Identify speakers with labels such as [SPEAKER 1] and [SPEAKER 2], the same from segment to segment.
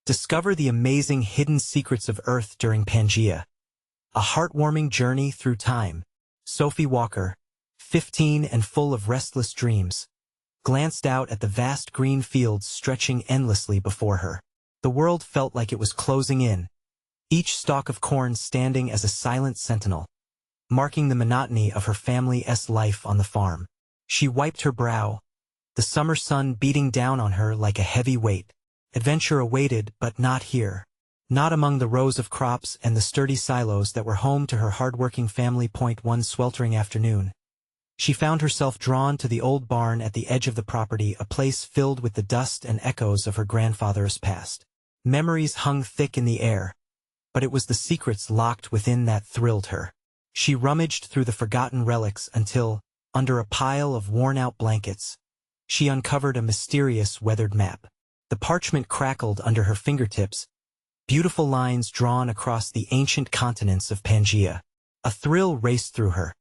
[SPEAKER 1] Discover the amazing hidden secrets of Earth during Pangea. A heartwarming journey through time. Sophie Walker, 15 and full of restless dreams, glanced out at the vast green fields stretching endlessly before her. The world felt like it was closing in, each stalk of corn standing as a silent sentinel, marking the monotony of her family's life on the farm. She wiped her brow, the summer sun beating down on her like a heavy weight. Adventure awaited, but not here. Not among the rows of crops and the sturdy silos that were home to her hard-working family. One sweltering afternoon, she found herself drawn to the old barn at the edge of the property, a place filled with the dust and echoes of her grandfather's past. Memories hung thick in the air, but it was the secrets locked within that thrilled her. She rummaged through the forgotten relics until, under a pile of worn-out blankets, she uncovered a mysterious weathered map. The parchment crackled under her fingertips, beautiful lines drawn across the ancient continents of Pangea. A thrill raced through her.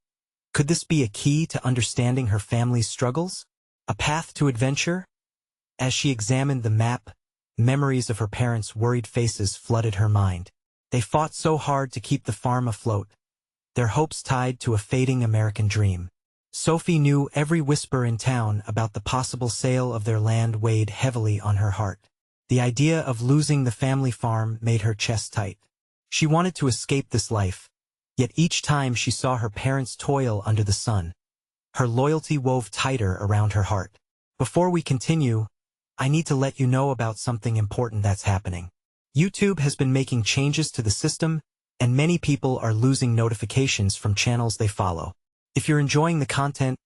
[SPEAKER 1] Could this be a key to understanding her family's struggles? A path to adventure? As she examined the map, memories of her parents' worried faces flooded her mind. They fought so hard to keep the farm afloat, their hopes tied to a fading American dream. Sophie knew every whisper in town about the possible sale of their land weighed heavily on her heart. The idea of losing the family farm made her chest tight. She wanted to escape this life, yet each time she saw her parents toil under the sun, her loyalty wove tighter around her heart. Before we continue, I need to let you know about something important that's happening. YouTube has been making changes to the system, and many people are losing notifications from channels they follow. If you're enjoying the content,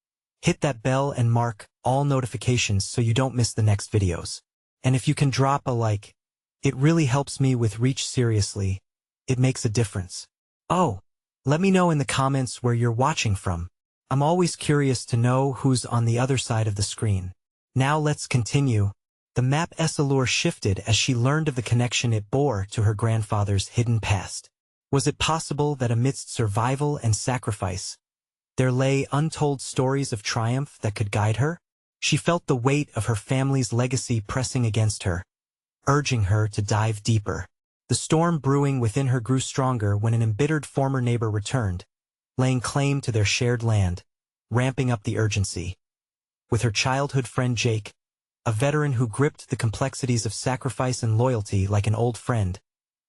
[SPEAKER 1] hit that bell and mark all notifications so you don't miss the next videos. And if you can drop a like, it really helps me with reach. Seriously, it makes a difference. Oh, let me know in the comments where you're watching from. I'm always curious to know who's on the other side of the screen. Now let's continue. The map's allure shifted as she learned of the connection it bore to her grandfather's hidden past. Was it possible that amidst survival and sacrifice, there lay untold stories of triumph that could guide her? She felt the weight of her family's legacy pressing against her, urging her to dive deeper. The storm brewing within her grew stronger when an embittered former neighbor returned, laying claim to their shared land, ramping up the urgency. With her childhood friend Jake, a veteran who gripped the complexities of sacrifice and loyalty like an old friend,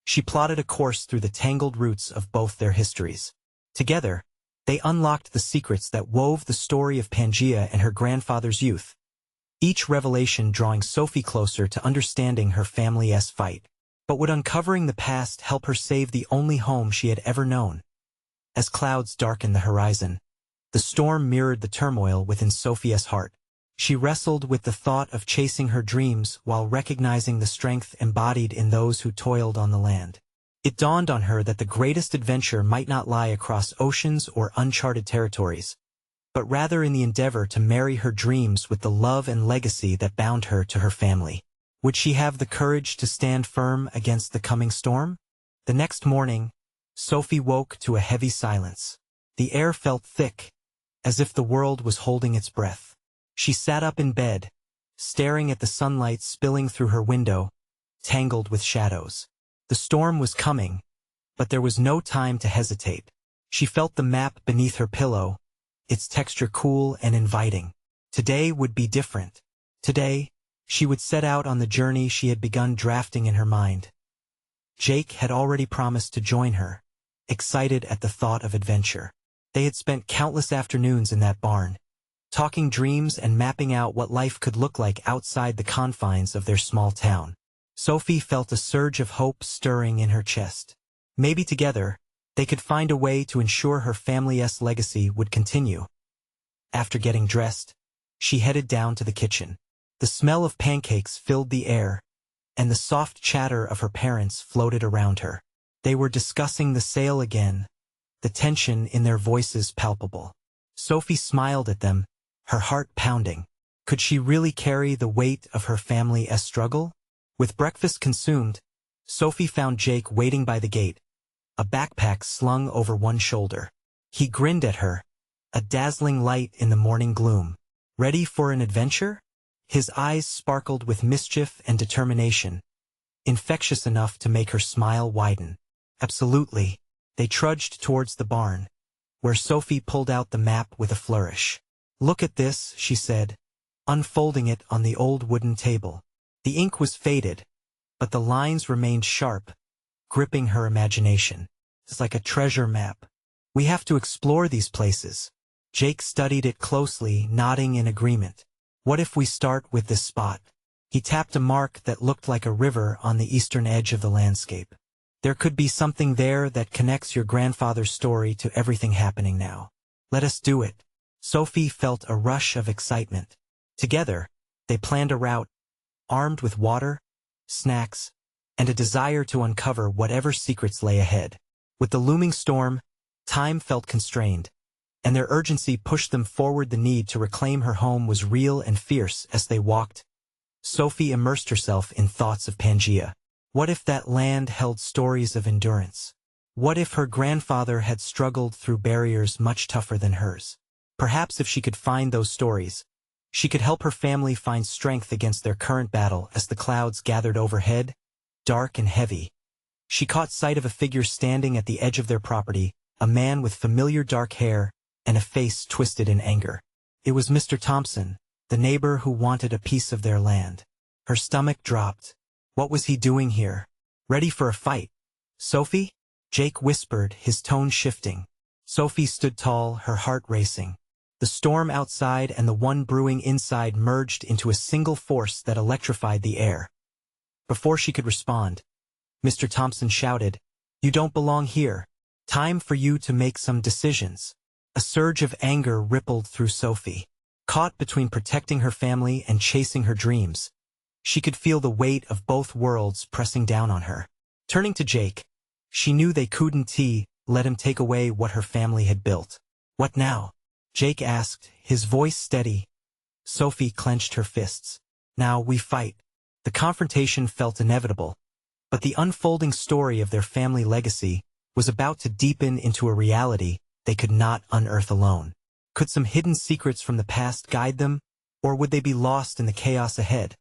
[SPEAKER 1] she plotted a course through the tangled roots of both their histories. Together, they unlocked the secrets that wove the story of Pangea and her grandfather's youth, each revelation drawing Sophie closer to understanding her family's fight. But would uncovering the past help her save the only home she had ever known? As clouds darkened the horizon, the storm mirrored the turmoil within Sophie's heart. She wrestled with the thought of chasing her dreams while recognizing the strength embodied in those who toiled on the land. It dawned on her that the greatest adventure might not lie across oceans or uncharted territories, but rather in the endeavor to marry her dreams with the love and legacy that bound her to her family. Would she have the courage to stand firm against the coming storm? The next morning, Sophie woke to a heavy silence. The air felt thick, as if the world was holding its breath. She sat up in bed, staring at the sunlight spilling through her window, tangled with shadows. The storm was coming, but there was no time to hesitate. She felt the map beneath her pillow, its texture cool and inviting. Today would be different. Today, she would set out on the journey she had begun drafting in her mind. Jake had already promised to join her, excited at the thought of adventure. They had spent countless afternoons in that barn, talking dreams and mapping out what life could look like outside the confines of their small town. Sophie felt a surge of hope stirring in her chest. Maybe together, they could find a way to ensure her family's legacy would continue. After getting dressed, she headed down to the kitchen. The smell of pancakes filled the air, and the soft chatter of her parents floated around her. They were discussing the sale again, the tension in their voices palpable. Sophie smiled at them, her heart pounding. Could she really carry the weight of her family's struggle? With breakfast consumed, Sophie found Jake waiting by the gate, a backpack slung over one shoulder. He grinned at her, a dazzling light in the morning gloom. Ready for an adventure? His eyes sparkled with mischief and determination, infectious enough to make her smile widen. Absolutely. They trudged towards the barn, where Sophie pulled out the map with a flourish. Look at this, she said, unfolding it on the old wooden table. The ink was faded, but the lines remained sharp, gripping her imagination. It's like a treasure map. We have to explore these places. Jake studied it closely, nodding in agreement. What if we start with this spot? He tapped a mark that looked like a river on the eastern edge of the landscape. There could be something there that connects your grandfather's story to everything happening now. Let us do it. Sophie felt a rush of excitement. Together, they planned a route, armed with water, snacks, and a desire to uncover whatever secrets lay ahead. With the looming storm, time felt constrained, and their urgency pushed them forward. The need to reclaim her home was real and fierce. As they walked, Sophie immersed herself in thoughts of Pangea. What if that land held stories of endurance? What if her grandfather had struggled through barriers much tougher than hers? Perhaps if she could find those stories, she could help her family find strength against their current battle. As the clouds gathered overhead, dark and heavy, she caught sight of a figure standing at the edge of their property, a man with familiar dark hair and a face twisted in anger. It was Mr. Thompson, the neighbor who wanted a piece of their land. Her stomach dropped. What was he doing here? Ready for a fight? Sophie? Jake whispered, his tone shifting. Sophie stood tall, her heart racing. The storm outside and the one brewing inside merged into a single force that electrified the air. Before she could respond, Mr. Thompson shouted, "You don't belong here. Time for you to make some decisions." A surge of anger rippled through Sophie. Caught between protecting her family and chasing her dreams, she could feel the weight of both worlds pressing down on her. Turning to Jake, she knew they couldn't let him take away what her family had built. "What now?" Jake asked, his voice steady. Sophie clenched her fists. "Now we fight." The confrontation felt inevitable, but the unfolding story of their family legacy was about to deepen into a reality they could not unearth alone. Could some hidden secrets from the past guide them, or would they be lost in the chaos ahead?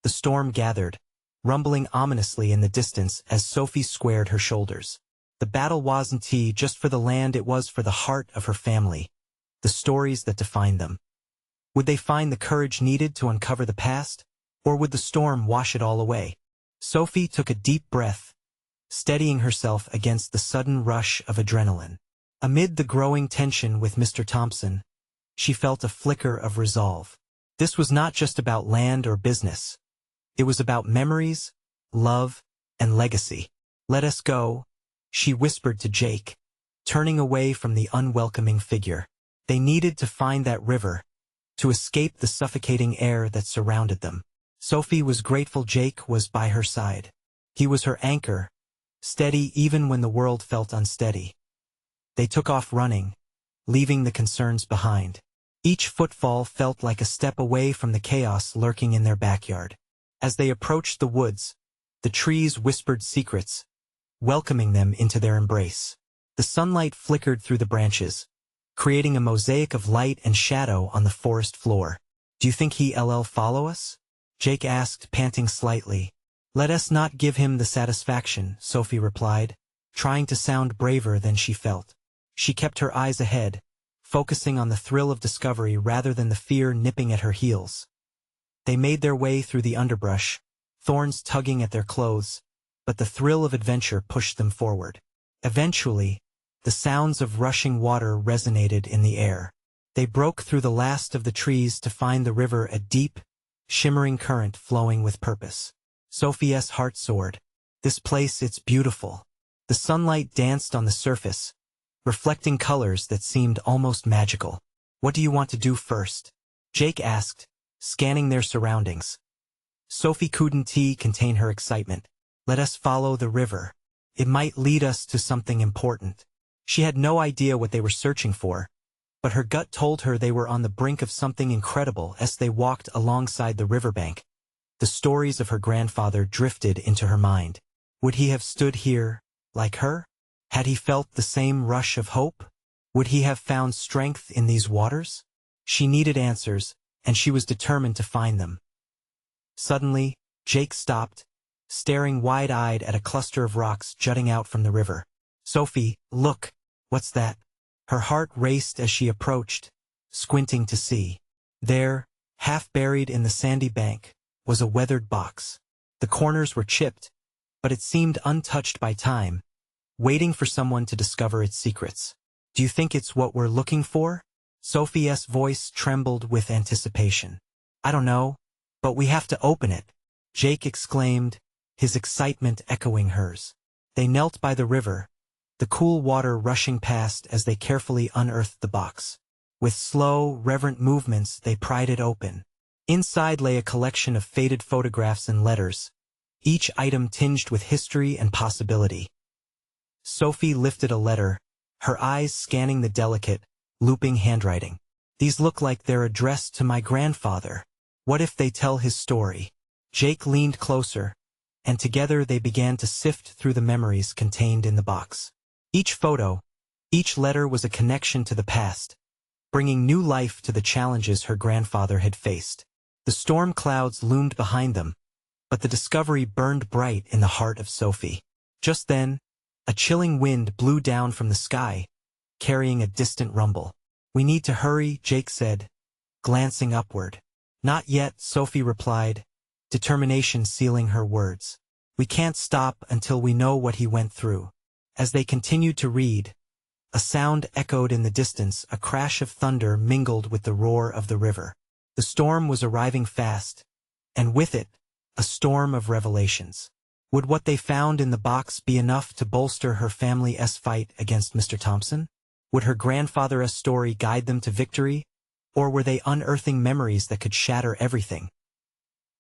[SPEAKER 1] The storm gathered, rumbling ominously in the distance as Sophie squared her shoulders. The battle wasn't just for the land, it was for the heart of her family, the stories that defined them. Would they find the courage needed to uncover the past, or would the storm wash it all away? Sophie took a deep breath, steadying herself against the sudden rush of adrenaline. Amid the growing tension with Mr. Thompson, she felt a flicker of resolve. This was not just about land or business. It was about memories, love, and legacy. "Let us go," she whispered to Jake, turning away from the unwelcoming figure. They needed to find that river, to escape the suffocating air that surrounded them. Sophie was grateful Jake was by her side. He was her anchor, steady even when the world felt unsteady. They took off running, leaving the concerns behind. Each footfall felt like a step away from the chaos lurking in their backyard. As they approached the woods, the trees whispered secrets, welcoming them into their embrace. The sunlight flickered through the branches, creating a mosaic of light and shadow on the forest floor. "Do you think he'll follow us?" Jake asked, panting slightly. "Let us not give him the satisfaction," Sophie replied, trying to sound braver than she felt. She kept her eyes ahead, focusing on the thrill of discovery rather than the fear nipping at her heels. They made their way through the underbrush, thorns tugging at their clothes, but the thrill of adventure pushed them forward. Eventually, the sounds of rushing water resonated in the air. They broke through the last of the trees to find the river, a deep, shimmering current flowing with purpose. Sophie's heart soared. This place, it's beautiful. The sunlight danced on the surface, reflecting colors that seemed almost magical. "What do you want to do first?" Jake asked, scanning their surroundings. Sophie couldn't contain her excitement. "Let us follow the river. It might lead us to something important." She had no idea what they were searching for, but her gut told her they were on the brink of something incredible. As they walked alongside the riverbank, the stories of her grandfather drifted into her mind. Would he have stood here, like her? Had he felt the same rush of hope? Would he have found strength in these waters? She needed answers, and she was determined to find them. Suddenly, Jake stopped, staring wide-eyed at a cluster of rocks jutting out from the river. "Sophie, look! What's that?" Her heart raced as she approached, squinting to see. There, half buried in the sandy bank, was a weathered box. The corners were chipped, but it seemed untouched by time, waiting for someone to discover its secrets. "Do you think it's what we're looking for?" Sophie's voice trembled with anticipation. "I don't know, but we have to open it," Jake exclaimed, his excitement echoing hers. They knelt by the river, the cool water rushing past as they carefully unearthed the box. With slow, reverent movements, they pried it open. Inside lay a collection of faded photographs and letters, each item tinged with history and possibility. Sophie lifted a letter, her eyes scanning the delicate, looping handwriting. "These look like they're addressed to my grandfather. What if they tell his story?" Jake leaned closer, and together they began to sift through the memories contained in the box. Each photo, each letter was a connection to the past, bringing new life to the challenges her grandfather had faced. The storm clouds loomed behind them, but the discovery burned bright in the heart of Sophie. Just then, a chilling wind blew down from the sky, carrying a distant rumble. "We need to hurry," Jake said, glancing upward. "Not yet," Sophie replied, determination sealing her words. "We can't stop until we know what he went through." As they continued to read, a sound echoed in the distance, a crash of thunder mingled with the roar of the river. The storm was arriving fast, and with it, a storm of revelations. Would what they found in the box be enough to bolster her family's fight against Mr. Thompson? Would her grandfather's story guide them to victory, or were they unearthing memories that could shatter everything?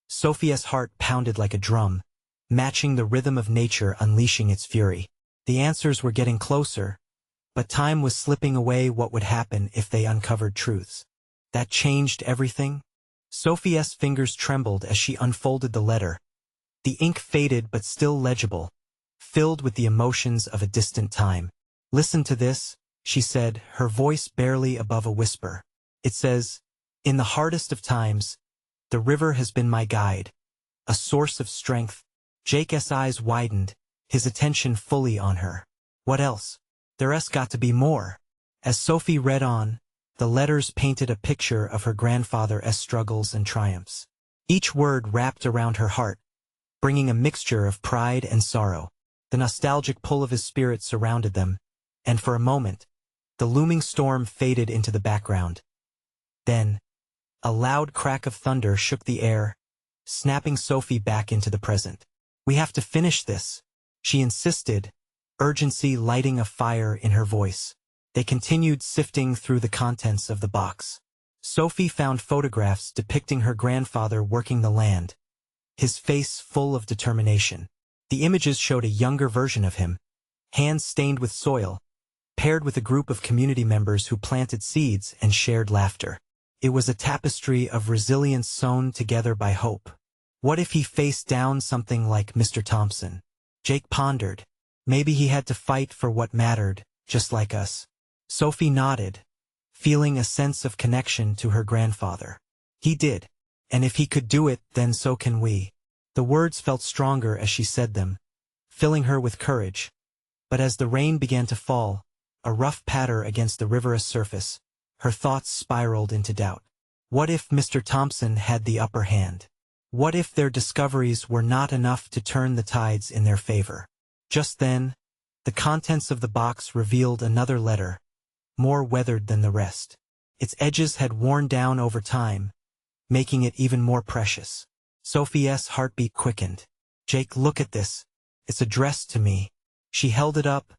[SPEAKER 1] Sophie's heart pounded like a drum, matching the rhythm of nature unleashing its fury. The answers were getting closer, but time was slipping away. What would happen if they uncovered truths that changed everything? Sophie's fingers trembled as she unfolded the letter. The ink faded but still legible, filled with the emotions of a distant time. "Listen to this," she said, her voice barely above a whisper. "It says, 'In the hardest of times, the river has been my guide, a source of strength.'" Jake's eyes widened, his attention fully on her. "What else? There's got to be more." As Sophie read on, the letters painted a picture of her grandfather's struggles and triumphs. Each word wrapped around her heart, bringing a mixture of pride and sorrow. The nostalgic pull of his spirit surrounded them, and for a moment, the looming storm faded into the background. Then, a loud crack of thunder shook the air, snapping Sophie back into the present. "We have to finish this," she insisted, urgency lighting a fire in her voice. They continued sifting through the contents of the box. Sophie found photographs depicting her grandfather working the land, his face full of determination. The images showed a younger version of him, hands stained with soil, paired with a group of community members who planted seeds and shared laughter. It was a tapestry of resilience sewn together by hope. What if he faced down something like Mr. Thompson? Jake pondered. Maybe he had to fight for what mattered, just like us. Sophie nodded, feeling a sense of connection to her grandfather. He did. And if he could do it, then so can we. The words felt stronger as she said them, filling her with courage. But as the rain began to fall, a rough patter against the river's surface, her thoughts spiraled into doubt. What if Mr. Thompson had the upper hand? What if their discoveries were not enough to turn the tides in their favor? Just then, the contents of the box revealed another letter, more weathered than the rest. Its edges had worn down over time, making it even more precious. Sophie's heartbeat quickened. "Jake, look at this. It's addressed to me." She held it up,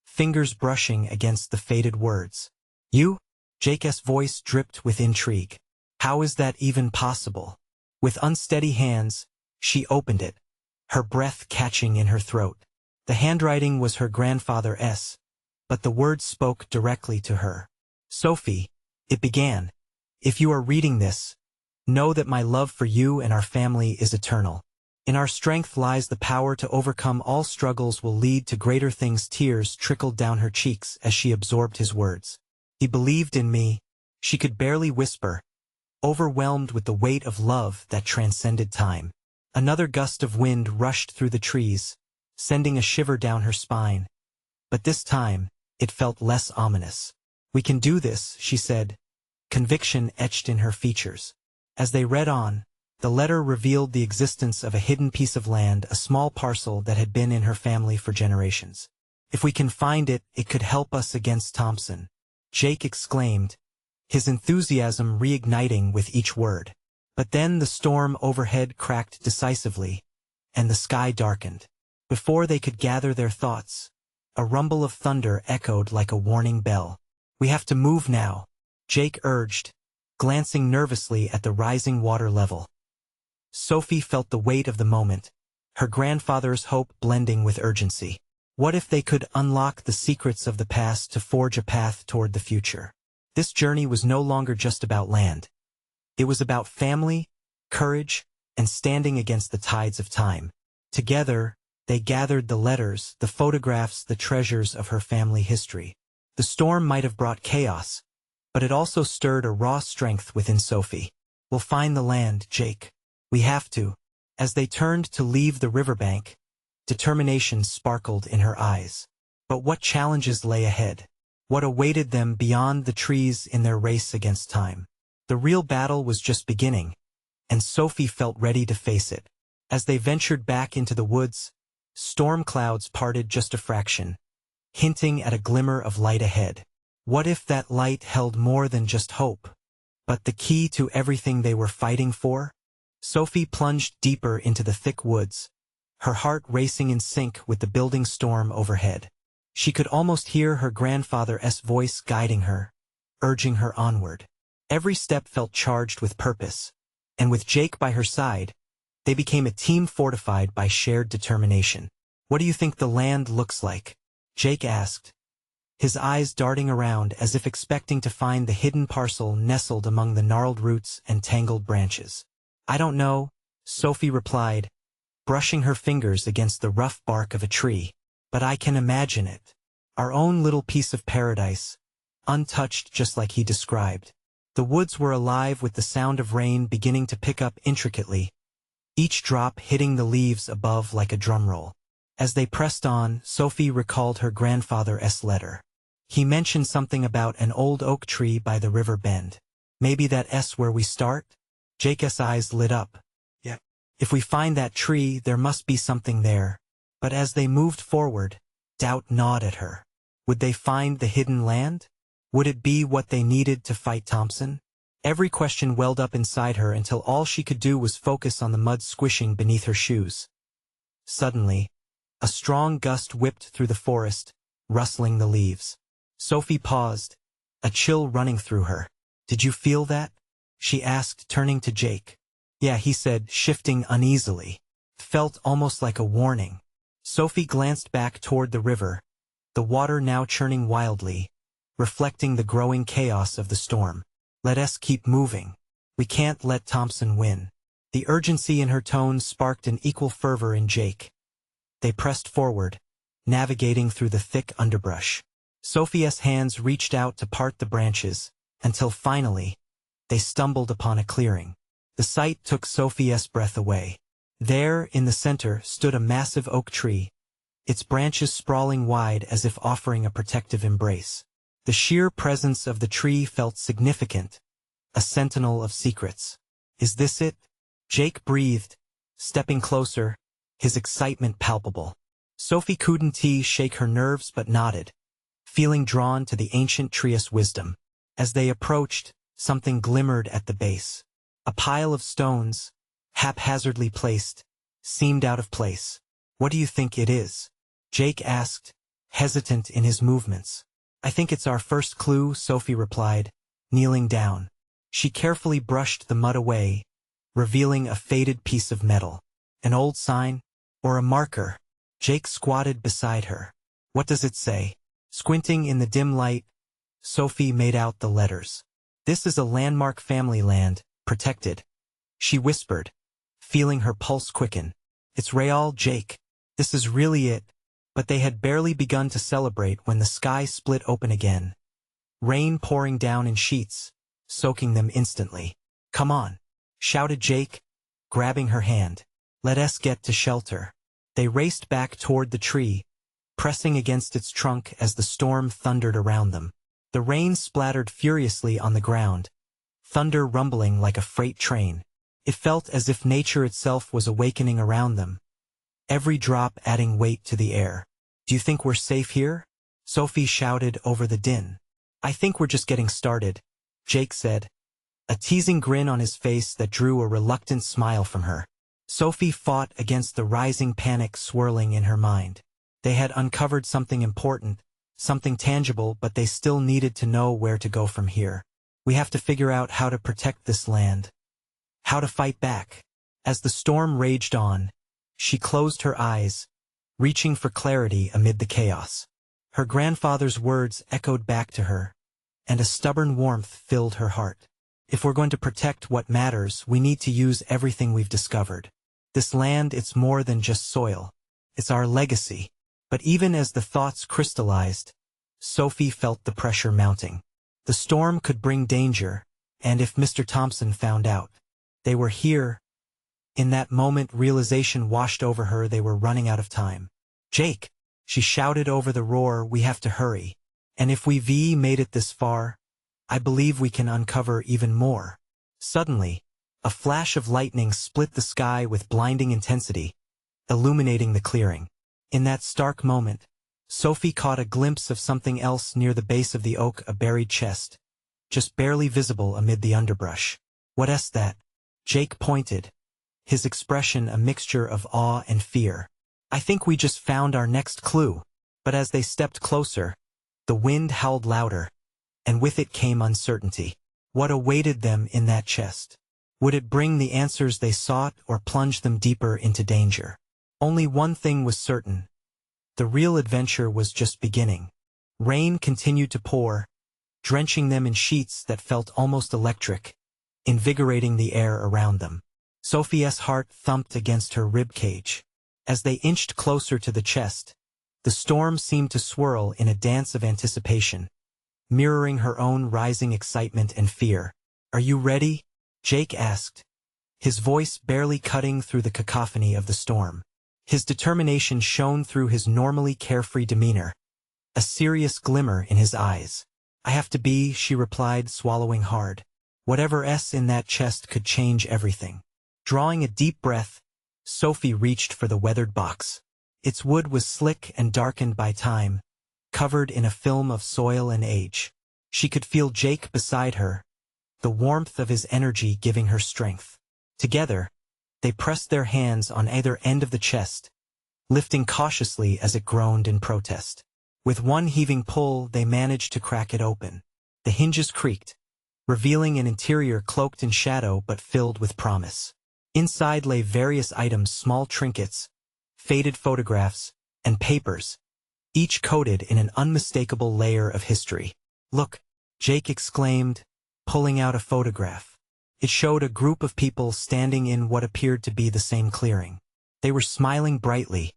[SPEAKER 1] fingers brushing against the faded words. "You?" Jake's voice dripped with intrigue. "How is that even possible?" With unsteady hands, she opened it, her breath catching in her throat. The handwriting was her grandfather's, but the words spoke directly to her. "Sophie," it began, "if you are reading this, know that my love for you and our family is eternal. In our strength lies the power to overcome all struggles will lead to greater things." Tears trickled down her cheeks as she absorbed his words. "He believed in me," she could barely whisper, overwhelmed with the weight of love that transcended time. Another gust of wind rushed through the trees, sending a shiver down her spine. But this time, it felt less ominous. "We can do this," she said, conviction etched in her features. As they read on, the letter revealed the existence of a hidden piece of land, a small parcel that had been in her family for generations. "If we can find it, it could help us against Thompson," Jake exclaimed, his enthusiasm reigniting with each word. But then the storm overhead cracked decisively, and the sky darkened. Before they could gather their thoughts, a rumble of thunder echoed like a warning bell. "We have to move now," Jake urged, glancing nervously at the rising water level. Sophie felt the weight of the moment, her grandfather's hope blending with urgency. What if they could unlock the secrets of the past to forge a path toward the future? This journey was no longer just about land. It was about family, courage, and standing against the tides of time. Together, they gathered the letters, the photographs, the treasures of her family history. The storm might have brought chaos, but it also stirred a raw strength within Sophie. "We'll find the land, Jake. We have to." As they turned to leave the riverbank, determination sparkled in her eyes. But what challenges lay ahead? What awaited them beyond the trees in their race against time? The real battle was just beginning, and Sophie felt ready to face it. As they ventured back into the woods, storm clouds parted just a fraction, hinting at a glimmer of light ahead. What if that light held more than just hope, but the key to everything they were fighting for? Sophie plunged deeper into the thick woods, her heart racing in sync with the building storm overhead. She could almost hear her grandfather's voice guiding her, urging her onward. Every step felt charged with purpose, and with Jake by her side, they became a team fortified by shared determination. "What do you think the land looks like?" Jake asked, his eyes darting around as if expecting to find the hidden parcel nestled among the gnarled roots and tangled branches. "I don't know," Sophie replied, brushing her fingers against the rough bark of a tree. "But I can imagine it. Our own little piece of paradise, untouched just like he described." The woods were alive with the sound of rain beginning to pick up intricately, each drop hitting the leaves above like a drumroll. As they pressed on, Sophie recalled her grandfather's letter. He mentioned something about an old oak tree by the river bend. "Maybe that's where we start?" Jake's eyes lit up. "Yeah. If we find that tree, there must be something there." But as they moved forward, doubt gnawed at her. Would they find the hidden land? Would it be what they needed to fight Thompson? Every question welled up inside her until all she could do was focus on the mud squishing beneath her shoes. Suddenly, a strong gust whipped through the forest, rustling the leaves. Sophie paused, a chill running through her. "Did you feel that?" she asked, turning to Jake. "Yeah," he said, shifting uneasily. "Felt almost like a warning." Sophie glanced back toward the river, the water now churning wildly, reflecting the growing chaos of the storm. "Let us keep moving. We can't let Thompson win." The urgency in her tone sparked an equal fervor in Jake. They pressed forward, navigating through the thick underbrush. Sophie's hands reached out to part the branches, until finally, they stumbled upon a clearing. The sight took Sophie's breath away. There, in the center, stood a massive oak tree, its branches sprawling wide as if offering a protective embrace. The sheer presence of the tree felt significant, a sentinel of secrets. "Is this it?" Jake breathed, stepping closer, his excitement palpable. Sophie couldn't shake her nerves but nodded, feeling drawn to the ancient tree's wisdom. As they approached, something glimmered at the base. A pile of stones, haphazardly placed, seemed out of place. "What do you think it is?" Jake asked, hesitant in his movements. "I think it's our first clue," Sophie replied, kneeling down. She carefully brushed the mud away, revealing a faded piece of metal. "An old sign? Or a marker?" Jake squatted beside her. "What does it say?" Squinting in the dim light, Sophie made out the letters. "This is a landmark family land, protected," she whispered, feeling her pulse quicken. "It's real, Jake. This is really it." But they had barely begun to celebrate when the sky split open again, rain pouring down in sheets, soaking them instantly. "Come on," shouted Jake, grabbing her hand. Let us get to shelter. They raced back toward the tree, pressing against its trunk as the storm thundered around them. The rain splattered furiously on the ground, thunder rumbling like a freight train. It felt as if nature itself was awakening around them, every drop adding weight to the air. Do you think we're safe here? Sophie shouted over the din. I think we're just getting started, Jake said, a teasing grin on his face that drew a reluctant smile from her. Sophie fought against the rising panic swirling in her mind. They had uncovered something important, something tangible, but they still needed to know where to go from here. We have to figure out how to protect this land. How to fight back. As the storm raged on, she closed her eyes, reaching for clarity amid the chaos. Her grandfather's words echoed back to her, and a stubborn warmth filled her heart. If we're going to protect what matters, we need to use everything we've discovered. This land, it's more than just soil. It's our legacy. But even as the thoughts crystallized, Sophie felt the pressure mounting. The storm could bring danger, and if Mr. Thompson found out, they were here. In that moment, realization washed over her. They were running out of time. Jake, she shouted over the roar, we have to hurry. And if we've made it this far, I believe we can uncover even more. Suddenly, a flash of lightning split the sky with blinding intensity, illuminating the clearing. In that stark moment, Sophie caught a glimpse of something else near the base of the oak, a buried chest, just barely visible amid the underbrush. What is that? Jake pointed, his expression a mixture of awe and fear. I think we just found our next clue. But as they stepped closer, the wind howled louder, and with it came uncertainty. What awaited them in that chest? Would it bring the answers they sought or plunge them deeper into danger? Only one thing was certain. The real adventure was just beginning. Rain continued to pour, drenching them in sheets that felt almost electric, invigorating the air around them. Sophie's heart thumped against her rib cage. As they inched closer to the chest, the storm seemed to swirl in a dance of anticipation, mirroring her own rising excitement and fear. Are you ready? Jake asked, his voice barely cutting through the cacophony of the storm. His determination shone through his normally carefree demeanor, a serious glimmer in his eyes. I have to be, she replied, swallowing hard. Whatever's in that chest could change everything. Drawing a deep breath, Sophie reached for the weathered box. Its wood was slick and darkened by time, covered in a film of soil and age. She could feel Jake beside her, the warmth of his energy giving her strength. Together, they pressed their hands on either end of the chest, lifting cautiously as it groaned in protest. With one heaving pull, they managed to crack it open. The hinges creaked, revealing an interior cloaked in shadow but filled with promise. Inside lay various items, small trinkets, faded photographs, and papers, each coated in an unmistakable layer of history. Look, Jake exclaimed, pulling out a photograph. It showed a group of people standing in what appeared to be the same clearing. They were smiling brightly,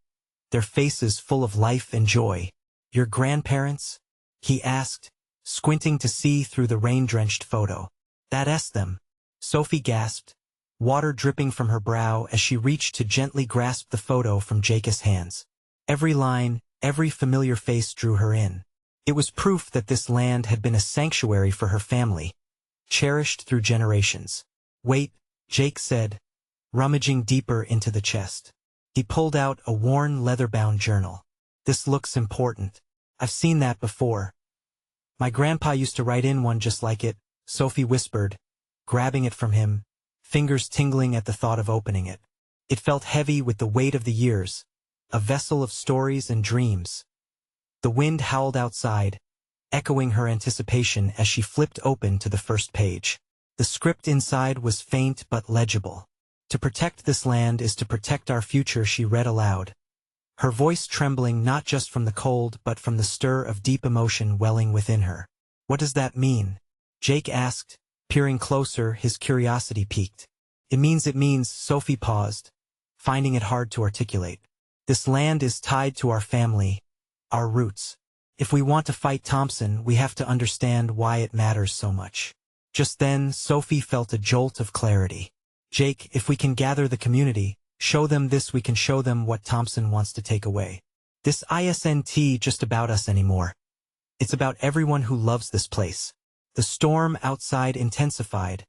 [SPEAKER 1] their faces full of life and joy. Your grandparents? He asked, squinting to see through the rain-drenched photo. That's them. Sophie gasped, water dripping from her brow as she reached to gently grasp the photo from Jake's hands. Every line, every familiar face drew her in. It was proof that this land had been a sanctuary for her family, cherished through generations. Wait, Jake said, rummaging deeper into the chest. He pulled out a worn leather-bound journal. This looks important. I've seen that before. My grandpa used to write in one just like it, Sophie whispered, grabbing it from him, fingers tingling at the thought of opening it. It felt heavy with the weight of the years, a vessel of stories and dreams. The wind howled outside, echoing her anticipation as she flipped open to the first page. The script inside was faint but legible. To protect this land is to protect our future, she read aloud, her voice trembling not just from the cold but from the stir of deep emotion welling within her. What does that mean? Jake asked, peering closer, his curiosity piqued. It means, Sophie paused, finding it hard to articulate. This land is tied to our family, our roots. If we want to fight Thompson, we have to understand why it matters so much. Just then, Sophie felt a jolt of clarity. Jake, if we can gather the community, Show them this, we can show them what Thompson wants to take away. This isn't just about us anymore. It's about everyone who loves this place. The storm outside intensified,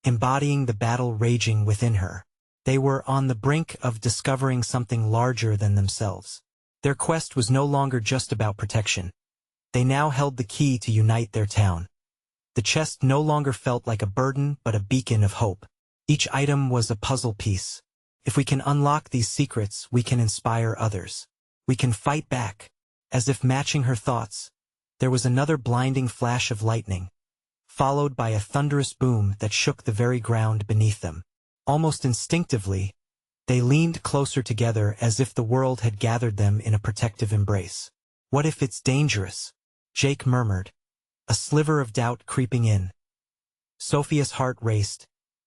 [SPEAKER 1] embodying the battle raging within her. They were on the brink of discovering something larger than themselves. Their quest was no longer just about protection. They now held the key to unite their town. The chest no longer felt like a burden but a beacon of hope. Each item was a puzzle piece. If we can unlock these secrets, we can inspire others. We can fight back. As if matching her thoughts, there was another blinding flash of lightning, followed by a thunderous boom that shook the very ground beneath them. Almost instinctively, they leaned closer together as if the world had gathered them in a protective embrace. What if it's dangerous? Jake murmured, a sliver of doubt creeping in. Sophia's heart raced,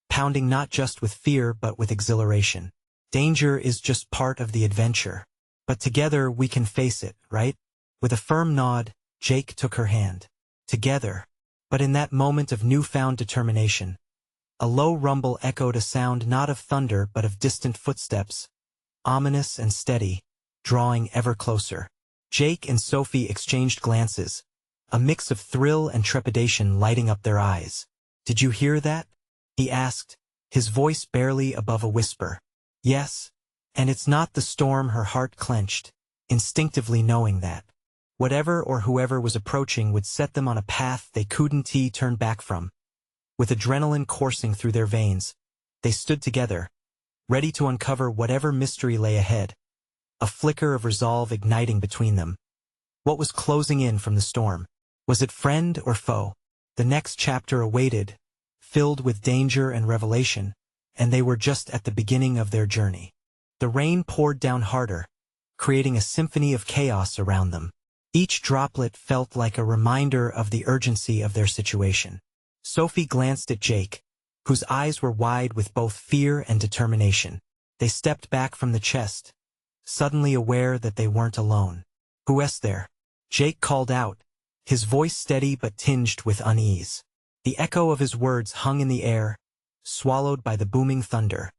[SPEAKER 1] pounding not just with fear but with exhilaration. Danger is just part of the adventure. But together we can face it, right? With a firm nod, Jake took her hand. Together. But in that moment of newfound determination, a low rumble echoed, a sound not of thunder but of distant footsteps, ominous and steady, drawing ever closer. Jake and Sophie exchanged glances, a mix of thrill and trepidation lighting up their eyes. "Did you hear that?" he asked, his voice barely above a whisper. "Yes, and it's not the storm." Her heart clenched, instinctively knowing that whatever or whoever was approaching would set them on a path they couldn't turn back from. With adrenaline coursing through their veins, they stood together, ready to uncover whatever mystery lay ahead, a flicker of resolve igniting between them. What was closing in from the storm? Was it friend or foe? The next chapter awaited, filled with danger and revelation, and they were just at the beginning of their journey. The rain poured down harder, creating a symphony of chaos around them. Each droplet felt like a reminder of the urgency of their situation. Sophie glanced at Jake, whose eyes were wide with both fear and determination. They stepped back from the chest, suddenly aware that they weren't alone. "Who's there?" Jake called out, his voice steady but tinged with unease. The echo of his words hung in the air, swallowed by the booming thunder.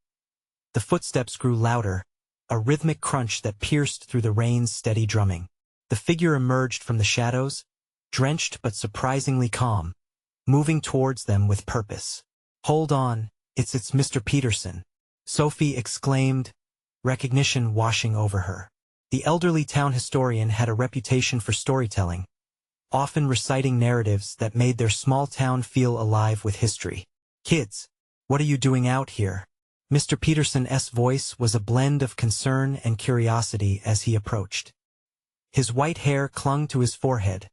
[SPEAKER 1] The footsteps grew louder, a rhythmic crunch that pierced through the rain's steady drumming. The figure emerged from the shadows, drenched but surprisingly calm, moving towards them with purpose. "Hold on, it's Mr. Peterson," Sophie exclaimed, recognition washing over her. The elderly town historian had a reputation for storytelling, often reciting narratives that made their small town feel alive with history. "Kids, what are you doing out here?" Mr. Peterson's voice was a blend of concern and curiosity as he approached. His white hair clung to his forehead,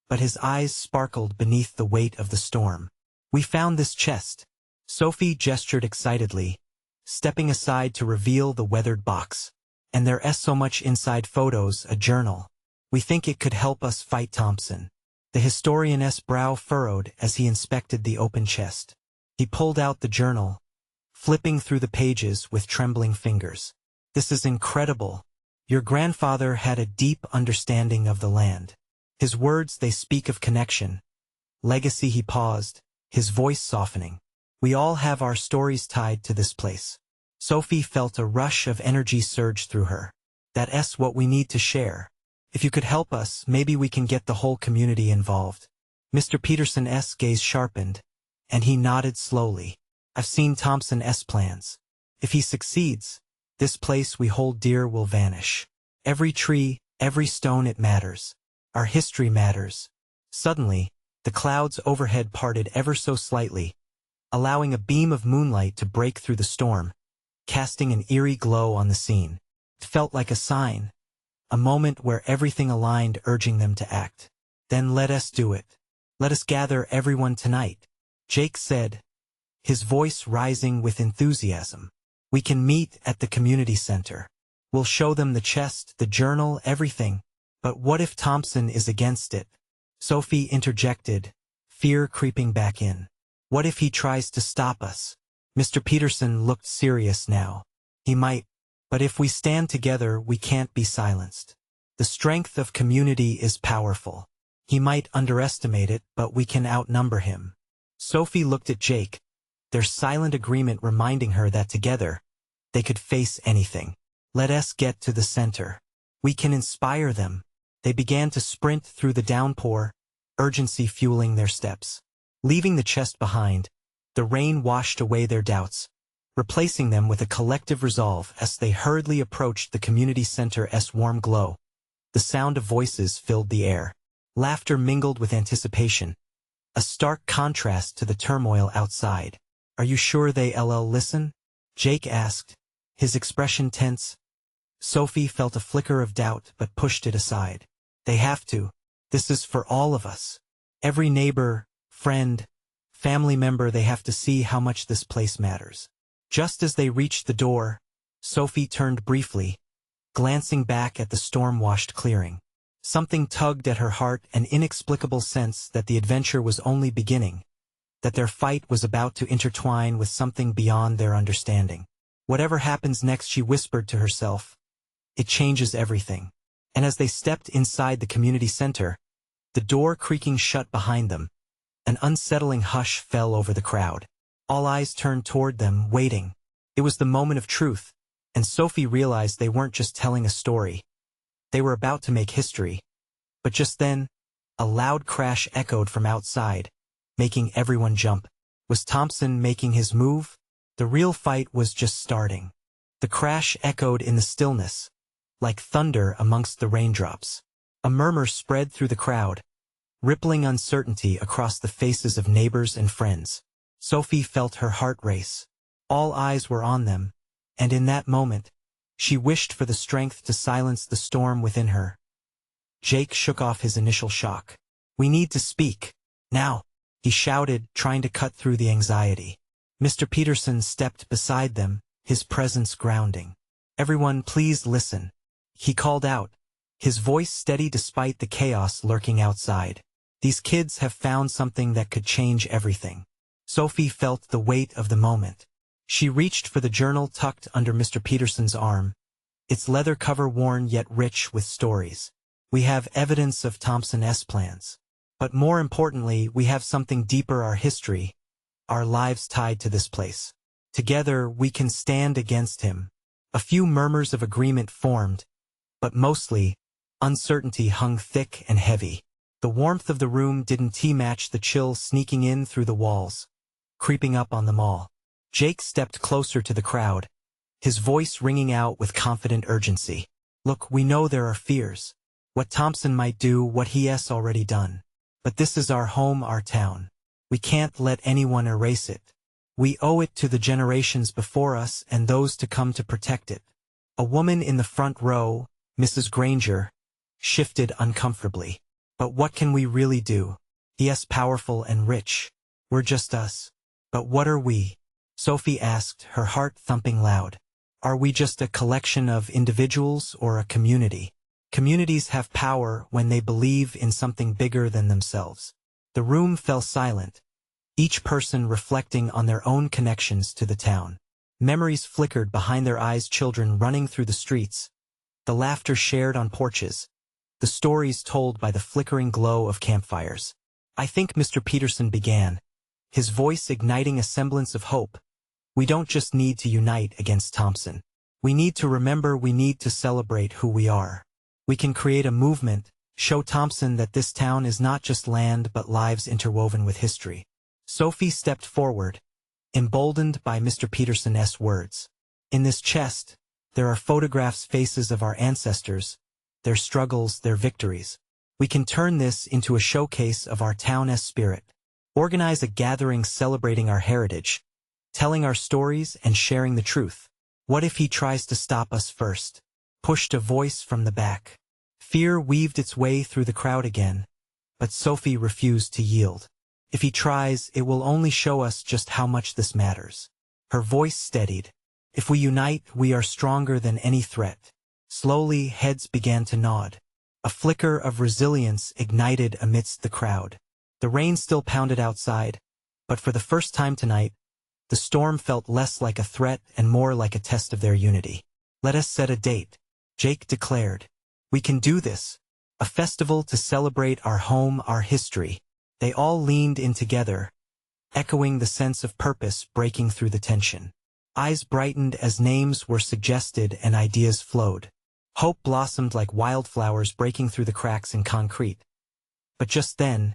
[SPEAKER 1] but his eyes sparkled beneath the weight of the storm. "We found this chest." Sophie gestured excitedly, stepping aside to reveal the weathered box. "And there's so much inside: photos, a journal. We think it could help us fight Thompson." The historian's brow furrowed as he inspected the open chest. He pulled out the journal, flipping through the pages with trembling fingers. "This is incredible. Your grandfather had a deep understanding of the land. His words, they speak of connection, legacy." He paused, his voice softening. "We all have our stories tied to this place." Sophie felt a rush of energy surge through her. "That's what we need to share. If you could help us, maybe we can get the whole community involved." Mr. Peterson's gaze sharpened, and he nodded slowly. "I've seen Thompson's plans. If he succeeds, this place we hold dear will vanish. Every tree, every stone, it matters. Our history matters." Suddenly, the clouds overhead parted ever so slightly, allowing a beam of moonlight to break through the storm, casting an eerie glow on the scene. It felt like a sign, a moment where everything aligned, urging them to act. "Then let us do it. Let us gather everyone tonight," Jake said, his voice rising with enthusiasm. "We can meet at the community center. We'll show them the chest, the journal, everything." "But what if Thompson is against it?" Sophie interjected, fear creeping back in. "What if he tries to stop us?" Mr. Peterson looked serious now. "He might, but if we stand together, we can't be silenced. The strength of community is powerful. He might underestimate it, but we can outnumber him." Sophie looked at Jake, their silent agreement reminding her that together, They could face anything. Let us get to the center. We can inspire them. They began to sprint through the downpour, urgency fueling their steps. Leaving the chest behind, the rain washed away their doubts, replacing them with a collective resolve as they hurriedly approached the community center's warm glow. The sound of voices filled the air. Laughter mingled with anticipation, a stark contrast to the turmoil outside. "Are you sure they'll listen?" Jake asked, his expression tense. Sophie felt a flicker of doubt but pushed it aside. "They have to. This is for all of us. Every neighbor, friend, family member, they have to see how much this place matters." Just as they reached the door, Sophie turned briefly, glancing back at the storm-washed clearing. Something tugged at her heart, an inexplicable sense that the adventure was only beginning, that their fight was about to intertwine with something beyond their understanding. Whatever happens next, she whispered to herself, it changes everything. And as they stepped inside the community center, the door creaking shut behind them, an unsettling hush fell over the crowd. All eyes turned toward them, waiting. It was the moment of truth, and Sophie realized they weren't just telling a story. They were about to make history. But just then, a loud crash echoed from outside, making everyone jump. Was Thompson making his move? The real fight was just starting. The crash echoed in the stillness, like thunder amongst the raindrops. A murmur spread through the crowd, rippling uncertainty across the faces of neighbors and friends. Sophie felt her heart race. All eyes were on them, and in that moment, she wished for the strength to silence the storm within her. Jake shook off his initial shock. "We need to speak. Now," he shouted, trying to cut through the anxiety. Mr. Peterson stepped beside them, his presence grounding. "Everyone, please listen," he called out, his voice steady despite the chaos lurking outside. "These kids have found something that could change everything." Sophie felt the weight of the moment. She reached for the journal tucked under Mr. Peterson's arm, its leather cover worn yet rich with stories. "We have evidence of Thompson's plans. But more importantly, we have something deeper, our history, our lives tied to this place. Together, we can stand against him." A few murmurs of agreement formed, but mostly, uncertainty hung thick and heavy. The warmth of the room didn't match the chill sneaking in through the walls, creeping up on them all. Jake stepped closer to the crowd, his voice ringing out with confident urgency. "Look, we know there are fears. What Thompson might do, what he has already done. But this is our home, our town. We can't let anyone erase it. We owe it to the generations before us and those to come to protect it." A woman in the front row, Mrs. Granger, shifted uncomfortably. "But what can we really do? Yes, powerful and rich. We're just us. But what are we?" Sophie asked, her heart thumping loud. "Are we just a collection of individuals or a community?" Communities have power when they believe in something bigger than themselves. The room fell silent, each person reflecting on their own connections to the town. Memories flickered behind their eyes, children running through the streets, the laughter shared on porches, the stories told by the flickering glow of campfires. "I think," Mr. Peterson began, his voice igniting a semblance of hope, "we don't just need to unite against Thompson. We need to remember, we need to celebrate who we are. We can create a movement, show Thompson that this town is not just land but lives interwoven with history." Sophie stepped forward, emboldened by Mr. Peterson's words. "In this chest, there are photographs, faces of our ancestors, their struggles, their victories. We can turn this into a showcase of our town's spirit. Organize a gathering celebrating our heritage, telling our stories and sharing the truth. What if he tries to stop us first?" Pushed a voice from the back. Fear weaved its way through the crowd again, but Sophie refused to yield. "If he tries, it will only show us just how much this matters." Her voice steadied. "If we unite, we are stronger than any threat." Slowly, heads began to nod. A flicker of resilience ignited amidst the crowd. The rain still pounded outside, but for the first time tonight, the storm felt less like a threat and more like a test of their unity. "Let us set a date," Jake declared. "We can do this. A festival to celebrate our home, our history." They all leaned in together, echoing the sense of purpose breaking through the tension. Eyes brightened as names were suggested and ideas flowed. Hope blossomed like wildflowers breaking through the cracks in concrete. But just then,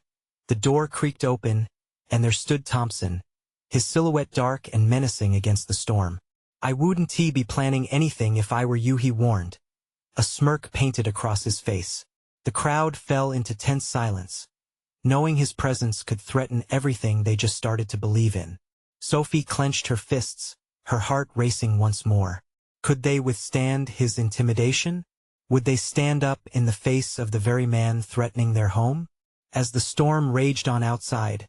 [SPEAKER 1] the door creaked open, and there stood Thompson, his silhouette dark and menacing against the storm. "I wouldn't be planning anything if I were you," he warned. A smirk painted across his face. The crowd fell into tense silence, knowing his presence could threaten everything they just started to believe in. Sophie clenched her fists, her heart racing once more. Could they withstand his intimidation? Would they stand up in the face of the very man threatening their home? As the storm raged on outside,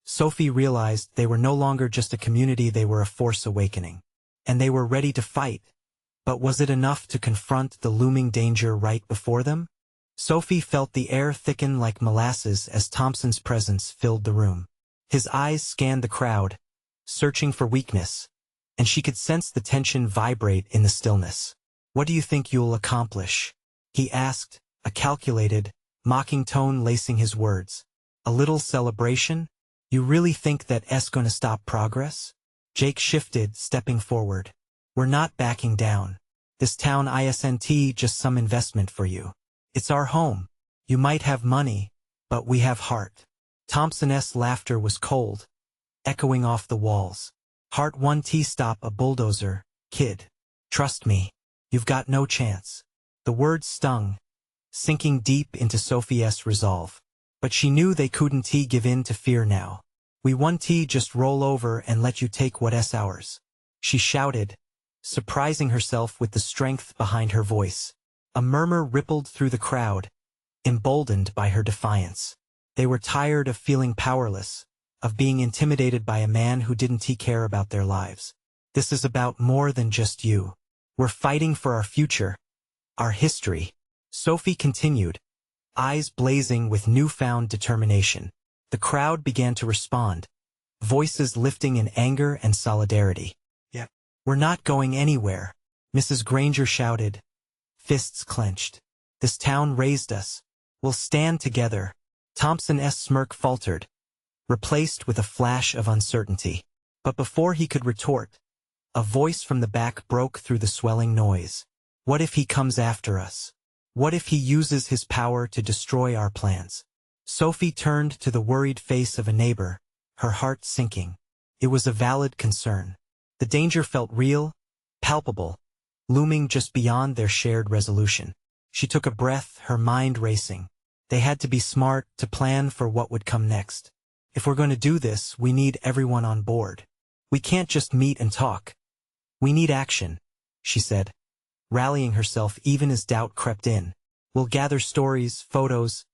[SPEAKER 1] Sophie realized they were no longer just a community, they were a force awakening. And they were ready to fight. But was it enough to confront the looming danger right before them? Sophie felt the air thicken like molasses as Thompson's presence filled the room. His eyes scanned the crowd, searching for weakness, and she could sense the tension vibrate in the stillness. "What do you think you'll accomplish?" he asked, a calculated, mocking tone lacing his words. "A little celebration? You really think that's gonna stop progress?" Jake shifted, stepping forward. "We're not backing down. This town isn't just some investment for you. It's our home. You might have money, but we have heart." Thompson's laughter was cold, echoing off the walls. "Heart won't stop a bulldozer, kid. Trust me, you've got no chance." The words stung, sinking deep into Sophie's resolve. But she knew they couldn't give in to fear now. "We won't just roll over and let you take what's ours," she shouted, surprising herself with the strength behind her voice. A murmur rippled through the crowd, emboldened by her defiance. They were tired of feeling powerless, of being intimidated by a man who didn't care about their lives. "This is about more than just you. We're fighting for our future, our history," Sophie continued, eyes blazing with newfound determination. The crowd began to respond, voices lifting in anger and solidarity. "Yep. We're not going anywhere," Mrs. Granger shouted, fists clenched. "This town raised us. We'll stand together." Thompson's smirk faltered, replaced with a flash of uncertainty. But before he could retort, a voice from the back broke through the swelling noise. "What if he comes after us? What if he uses his power to destroy our plans?" Sophie turned to the worried face of a neighbor, her heart sinking. It was a valid concern. The danger felt real, palpable, looming just beyond their shared resolution. She took a breath, her mind racing. They had to be smart, to plan for what would come next. "If we're going to do this, we need everyone on board. We can't just meet and talk. We need action," she said, rallying herself even as doubt crept in. "We'll gather stories, photos,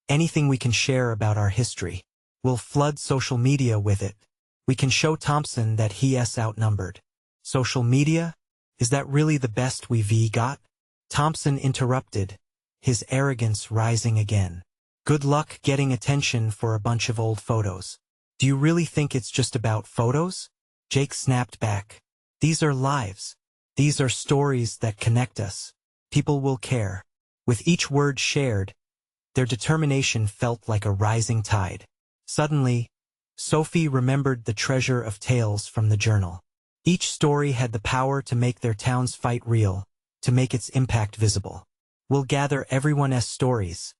[SPEAKER 1] anything we can share about our history. We'll flood social media with it. We can show Thompson that he's outnumbered." "Social media? Is that really the best we've got?" Thompson interrupted, his arrogance rising again. "Good luck getting attention for a bunch of old photos. Do you really think it's just about photos?" Jake snapped back. "These are lives. These are stories that connect us. People will care." With each word shared, their determination felt like a rising tide. Suddenly, Sophie remembered the treasure of tales from the journal. Each story had the power to make their town's fight real, to make its impact visible. "We'll gather everyone's stories,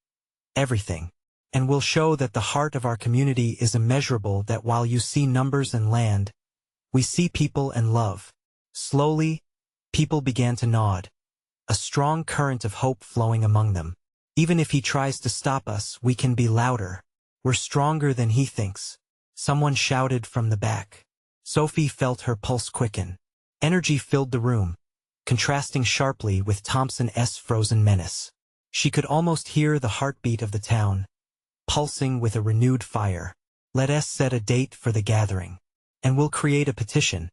[SPEAKER 1] everything, and we'll show that the heart of our community is immeasurable, that while you see numbers and land, we see people and love." Slowly, people began to nod, a strong current of hope flowing among them. "Even if he tries to stop us, we can be louder. We're stronger than he thinks," someone shouted from the back. Sophie felt her pulse quicken. Energy filled the room, contrasting sharply with Thompson's frozen menace. She could almost hear the heartbeat of the town, pulsing with a renewed fire. "Let us set a date for the gathering, and we'll create a petition,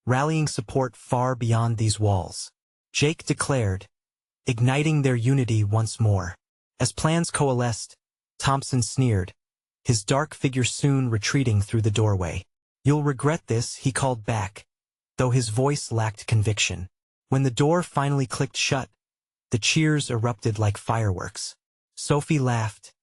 [SPEAKER 1] rallying support far beyond these walls," Jake declared, igniting their unity once more. As plans coalesced, Thompson sneered, his dark figure soon retreating through the doorway. "You'll regret this," he called back, though his voice lacked conviction. When the door finally clicked shut, the cheers erupted like fireworks. Sophie laughed,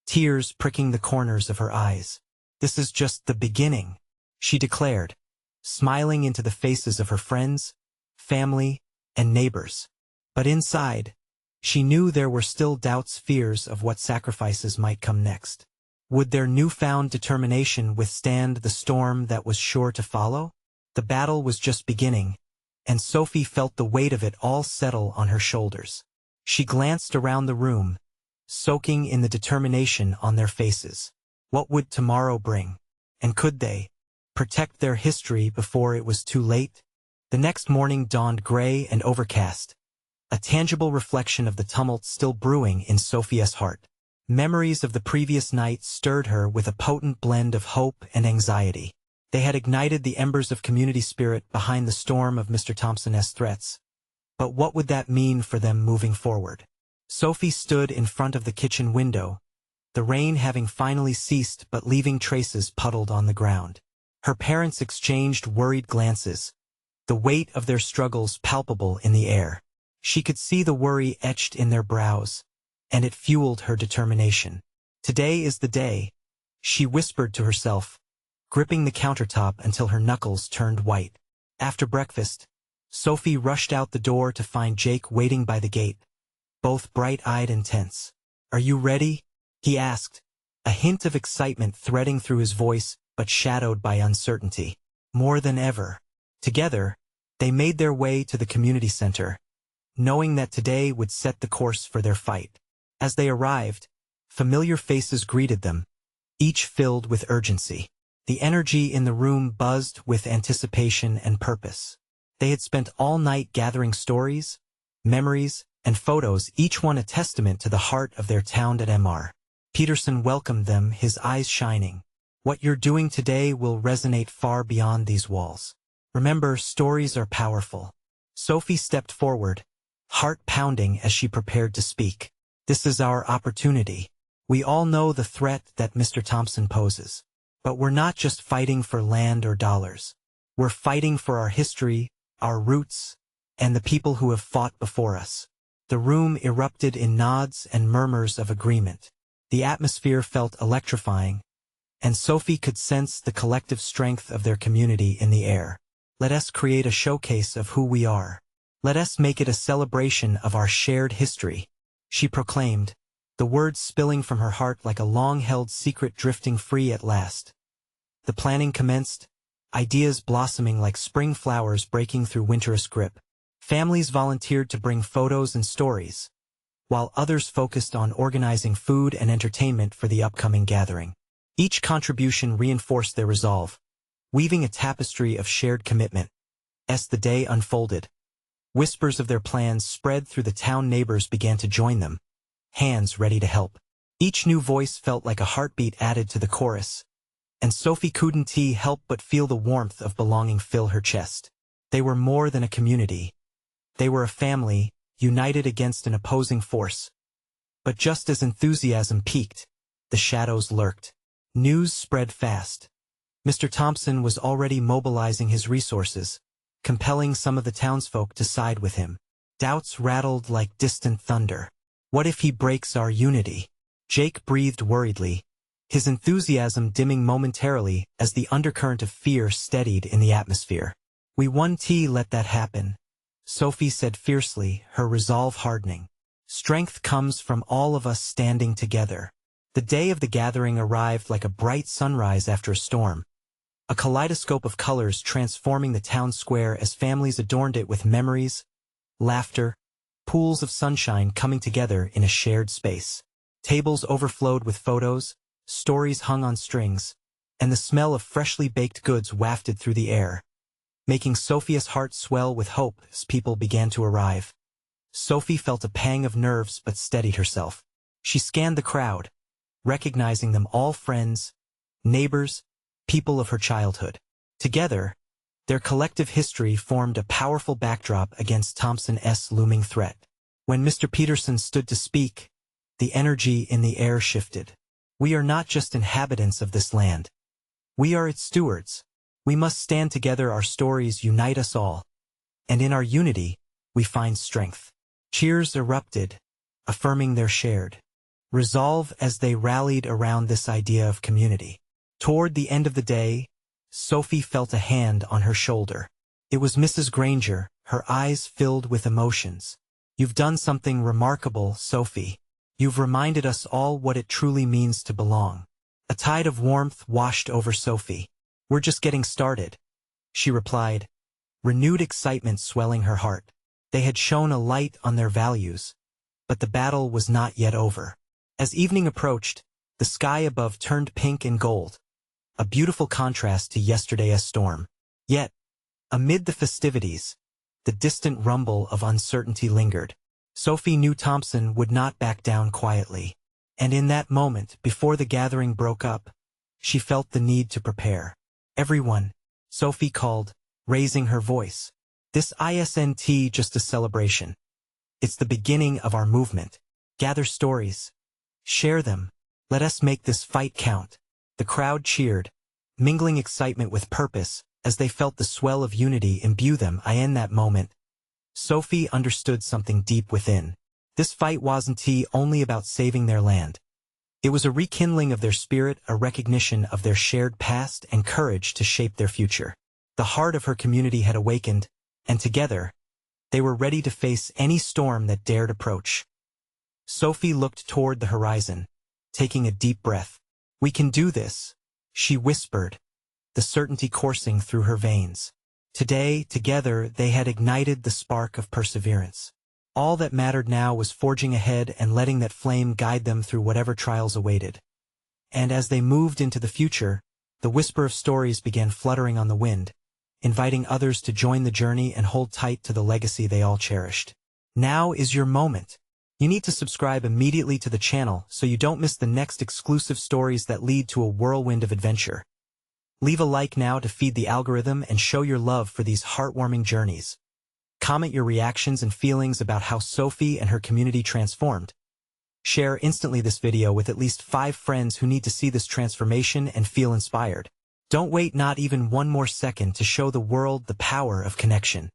[SPEAKER 1] tears pricking the corners of her eyes. "This is just the beginning," she declared, smiling into the faces of her friends, family, and neighbors. But inside, she knew there were still doubts, fears of what sacrifices might come next. Would their newfound determination withstand the storm that was sure to follow? The battle was just beginning, and Sophie felt the weight of it all settle on her shoulders. She glanced around the room, soaking in the determination on their faces. What would tomorrow bring? And could they protect their history before it was too late? The next morning dawned gray and overcast, a tangible reflection of the tumult still brewing in Sophia's heart. Memories of the previous night stirred her with a potent blend of hope and anxiety. They had ignited the embers of community spirit behind the storm of Mr. Thompson's threats. But what would that mean for them moving forward? Sophie stood in front of the kitchen window, the rain having finally ceased but leaving traces puddled on the ground. Her parents exchanged worried glances, the weight of their struggles palpable in the air. She could see the worry etched in their brows, and it fueled her determination. Today is the day, she whispered to herself, gripping the countertop until her knuckles turned white. After breakfast, Sophie rushed out the door to find Jake waiting by the gate, both bright-eyed and tense. "Are you ready?" he asked, a hint of excitement threading through his voice but shadowed by uncertainty. More than ever. Together, they made their way to the community center, knowing that today would set the course for their fight. As they arrived, familiar faces greeted them, each filled with urgency. The energy in the room buzzed with anticipation and purpose. They had spent all night gathering stories, memories, and photos, each one a testament to the heart of their town at Mr. Peterson welcomed them, his eyes shining. "What you're doing today will resonate far beyond these walls. Remember, stories are powerful." Sophie stepped forward, heart pounding as she prepared to speak. "This is our opportunity. We all know the threat that Mr. Thompson poses. But we're not just fighting for land or dollars. We're fighting for our history, our roots, and the people who have fought before us." The room erupted in nods and murmurs of agreement. The atmosphere felt electrifying, and Sophie could sense the collective strength of their community in the air. "Let us create a showcase of who we are. Let us make it a celebration of our shared history," she proclaimed, the words spilling from her heart like a long-held secret drifting free at last. The planning commenced, ideas blossoming like spring flowers breaking through winter's grip. Families volunteered to bring photos and stories, while others focused on organizing food and entertainment for the upcoming gathering. Each contribution reinforced their resolve, weaving a tapestry of shared commitment. As the day unfolded, whispers of their plans spread through the town. Neighbors began to join them, hands ready to help. Each new voice felt like a heartbeat added to the chorus, and Sophie couldn't help but feel the warmth of belonging fill her chest. They were more than a community. They were a family, united against an opposing force. But just as enthusiasm peaked, the shadows lurked. News spread fast. Mr. Thompson was already mobilizing his resources, compelling some of the townsfolk to side with him. Doubts rattled like distant thunder. "What if he breaks our unity?" Jake breathed worriedly, his enthusiasm dimming momentarily as the undercurrent of fear steadied in the atmosphere. "We won't let that happen," Sophie said fiercely, her resolve hardening. "Strength comes from all of us standing together." The day of the gathering arrived like a bright sunrise after a storm, a kaleidoscope of colors transforming the town square as families adorned it with memories, laughter, pools of sunshine coming together in a shared space. Tables overflowed with photos, stories hung on strings, and the smell of freshly baked goods wafted through the air, making Sophia's heart swell with hope as people began to arrive. Sophie felt a pang of nerves but steadied herself. She scanned the crowd, recognizing them all: friends, neighbors, people of her childhood. Together, their collective history formed a powerful backdrop against Thompson's looming threat. When Mr. Peterson stood to speak, the energy in the air shifted. "We are not just inhabitants of this land. We are its stewards. We must stand together. Our stories unite us all, and in our unity, we find strength." Cheers erupted, affirming their shared resolve as they rallied around this idea of community. Toward the end of the day, Sophie felt a hand on her shoulder. It was Mrs. Granger, her eyes filled with emotions. "You've done something remarkable, Sophie. You've reminded us all what it truly means to belong." A tide of warmth washed over Sophie. "We're just getting started," she replied, renewed excitement swelling her heart. They had shone a light on their values, but the battle was not yet over. As evening approached, the sky above turned pink and gold, a beautiful contrast to yesterday's storm. Yet, amid the festivities, the distant rumble of uncertainty lingered. Sophie knew Thompson would not back down quietly, and in that moment, before the gathering broke up, she felt the need to prepare. "Everyone," Sophie called, raising her voice. "This isn't just a celebration. It's the beginning of our movement. Gather stories. Share them. Let us make this fight count." The crowd cheered, mingling excitement with purpose, as they felt the swell of unity imbue them. In that moment, Sophie understood something deep within. This fight wasn't only about saving their land. It was a rekindling of their spirit, a recognition of their shared past, and courage to shape their future. The heart of her community had awakened, and together, they were ready to face any storm that dared approach. Sophie looked toward the horizon, taking a deep breath. "We can do this," she whispered, the certainty coursing through her veins. Today, together, they had ignited the spark of perseverance. All that mattered now was forging ahead and letting that flame guide them through whatever trials awaited. And as they moved into the future, the whisper of stories began fluttering on the wind, inviting others to join the journey and hold tight to the legacy they all cherished. Now is your moment. You need to subscribe immediately to the channel so you don't miss the next exclusive stories that lead to a whirlwind of adventure. Leave a like now to feed the algorithm and show your love for these heartwarming journeys. Comment your reactions and feelings about how Sophie and her community transformed. Share instantly this video with at least 5 friends who need to see this transformation and feel inspired. Don't wait not even one more second to show the world the power of connection.